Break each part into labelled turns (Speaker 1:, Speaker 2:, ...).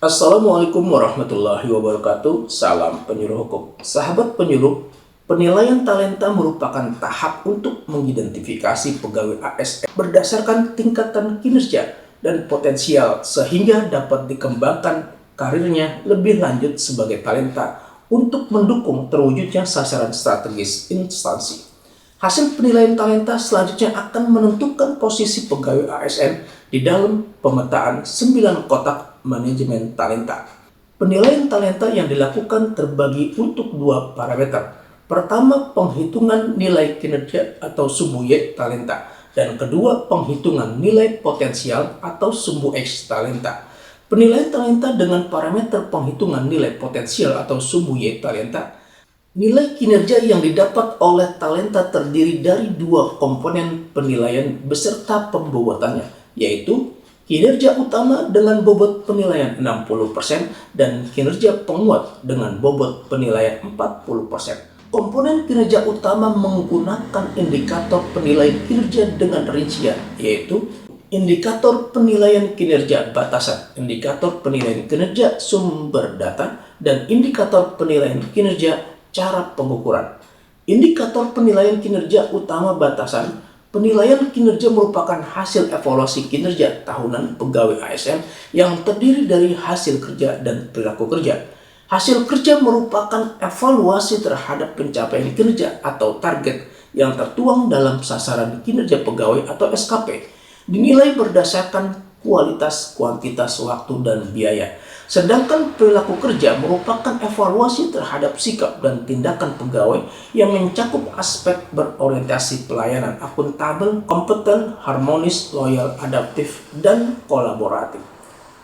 Speaker 1: Assalamualaikum warahmatullahi wabarakatuh. Salam penyuluh hukum. Sahabat penyuluh, penilaian talenta merupakan tahap untuk mengidentifikasi pegawai ASN berdasarkan tingkatan kinerja dan potensial sehingga dapat dikembangkan karirnya lebih lanjut sebagai talenta untuk mendukung terwujudnya sasaran strategis instansi. Hasil penilaian talenta selanjutnya akan menentukan posisi pegawai ASN di dalam pemetaan 9 kotak manajemen talenta. Penilaian talenta yang dilakukan terbagi untuk dua parameter. Pertama, penghitungan nilai kinerja atau sumbu Y talenta, dan kedua, penghitungan nilai potensial atau sumbu X talenta. Penilaian talenta dengan parameter penghitungan nilai potensial atau sumbu Y talenta. Nilai kinerja yang didapat oleh talenta terdiri dari dua komponen penilaian beserta pembobotannya, yaitu kinerja utama dengan bobot penilaian 60% dan kinerja penguat dengan bobot penilaian 40%. Komponen kinerja utama menggunakan indikator penilaian kinerja dengan rincian, yaitu indikator penilaian kinerja batasan, indikator penilaian kinerja sumber data, dan indikator penilaian kinerja cara pengukuran. Indikator penilaian kinerja utama batasan. Penilaian kinerja merupakan hasil evaluasi kinerja tahunan pegawai ASN yang terdiri dari hasil kerja dan perilaku kerja. Hasil kerja merupakan evaluasi terhadap pencapaian kinerja atau target yang tertuang dalam sasaran kinerja pegawai atau SKP. Dinilai berdasarkan kualitas, kuantitas, waktu, dan biaya. Sedangkan perilaku kerja merupakan evaluasi terhadap sikap dan tindakan pegawai yang mencakup aspek berorientasi pelayanan, akuntabel, kompeten, harmonis, loyal, adaptif, dan kolaboratif.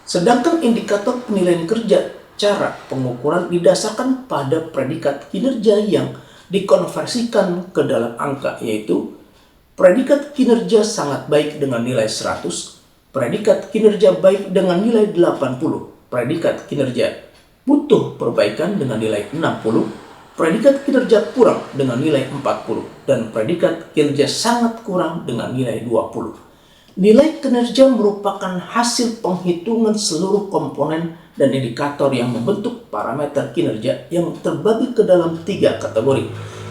Speaker 1: Sedangkan indikator penilaian kerja cara pengukuran didasarkan pada predikat kinerja yang dikonversikan ke dalam angka, yaitu predikat kinerja sangat baik dengan nilai 100, predikat kinerja baik dengan nilai 80, predikat kinerja butuh perbaikan dengan nilai 60, predikat kinerja kurang dengan nilai 40, dan predikat kinerja sangat kurang dengan nilai 20. Nilai kinerja merupakan hasil penghitungan seluruh komponen dan indikator yang membentuk parameter kinerja yang terbagi ke dalam 3 kategori,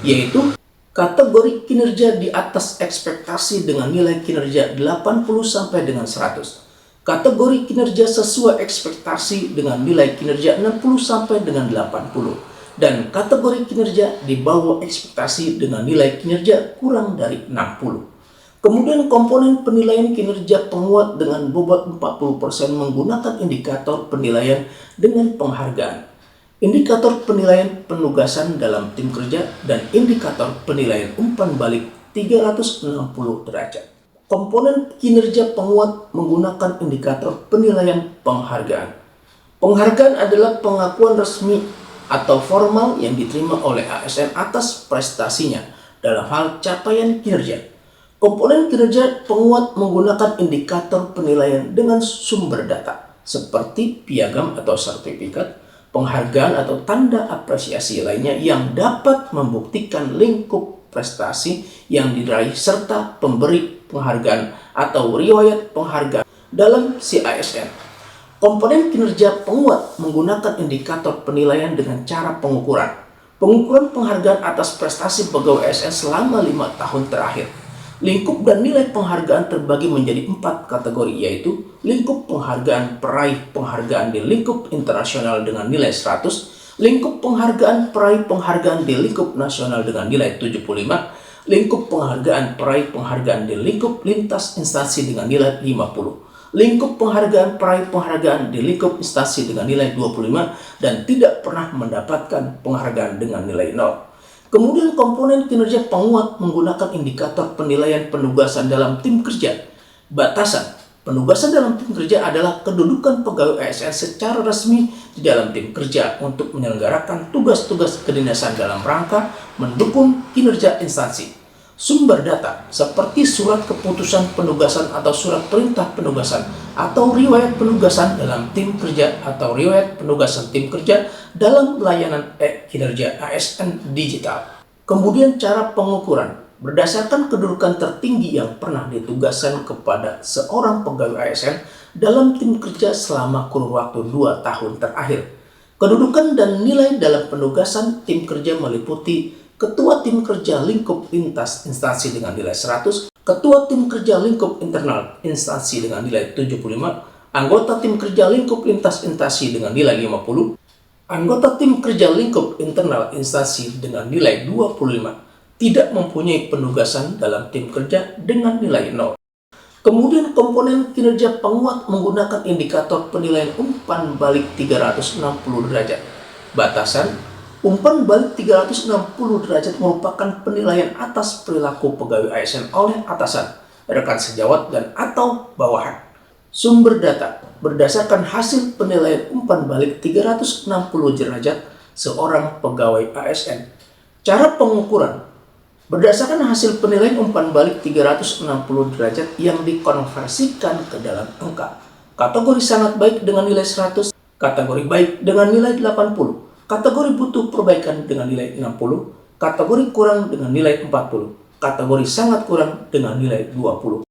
Speaker 1: yaitu kategori kinerja di atas ekspektasi dengan nilai kinerja 80 sampai dengan 100. Kategori kinerja sesuai ekspektasi dengan nilai kinerja 60 sampai dengan 80. Dan kategori kinerja di bawah ekspektasi dengan nilai kinerja kurang dari 60. Kemudian komponen penilaian kinerja penguat dengan bobot 40% menggunakan indikator penilaian dengan penghargaan, indikator penilaian penugasan dalam tim kerja, dan indikator penilaian umpan balik 360 derajat. Komponen kinerja penguat menggunakan indikator penilaian penghargaan. Penghargaan adalah pengakuan resmi atau formal yang diterima oleh ASN atas prestasinya dalam hal capaian kinerja. Komponen kinerja penguat menggunakan indikator penilaian dengan sumber data seperti piagam atau sertifikat, penghargaan atau tanda apresiasi lainnya yang dapat membuktikan lingkup prestasi yang diraih serta pemberi penghargaan atau riwayat penghargaan dalam si ASN. Komponen kinerja penguat menggunakan indikator penilaian dengan cara pengukuran. Pengukuran penghargaan atas prestasi pegawai ASN selama 5 tahun terakhir. Lingkup dan nilai penghargaan terbagi menjadi 4 kategori, yaitu lingkup penghargaan peraih penghargaan di lingkup internasional dengan nilai 100, lingkup penghargaan peraih penghargaan di lingkup nasional dengan nilai 75, lingkup penghargaan peraih penghargaan di lingkup lintas instansi dengan nilai 50, lingkup penghargaan peraih penghargaan di lingkup instansi dengan nilai 25, dan tidak pernah mendapatkan penghargaan dengan nilai 0. Kemudian komponen kinerja penguat menggunakan indikator penilaian penugasan dalam tim kerja. Batasan penugasan dalam tim kerja adalah kedudukan pegawai ASN secara resmi di dalam tim kerja untuk menyelenggarakan tugas-tugas kedinasan dalam rangka mendukung kinerja instansi. Sumber data seperti surat keputusan penugasan atau surat perintah penugasan atau riwayat penugasan dalam tim kerja atau riwayat penugasan tim kerja dalam layanan kinerja ASN digital. Kemudian cara pengukuran berdasarkan kedudukan tertinggi yang pernah ditugaskan kepada seorang pegawai ASN dalam tim kerja selama kurun waktu 2 tahun terakhir. Kedudukan dan nilai dalam penugasan tim kerja meliputi Ketua Tim Kerja Lingkup Lintas Instansi dengan nilai 100, Ketua Tim Kerja Lingkup Internal Instansi dengan nilai 75, anggota Tim Kerja Lingkup Lintas Instansi dengan nilai 50, anggota Tim Kerja Lingkup Internal Instansi dengan nilai 25, tidak mempunyai penugasan dalam tim kerja dengan nilai 0. Kemudian komponen kinerja penguat menggunakan indikator penilaian umpan balik 360 derajat. Batasan, umpan balik 360 derajat merupakan penilaian atas perilaku pegawai ASN oleh atasan, rekan sejawat, dan atau bawahan. Sumber data, berdasarkan hasil penilaian umpan balik 360 derajat seorang pegawai ASN. Cara pengukuran, berdasarkan hasil penilaian umpan balik 360 derajat yang dikonversikan ke dalam angka. Kategori sangat baik dengan nilai 100, kategori baik dengan nilai 80, kategori butuh perbaikan dengan nilai 60, kategori kurang dengan nilai 40, kategori sangat kurang dengan nilai 20.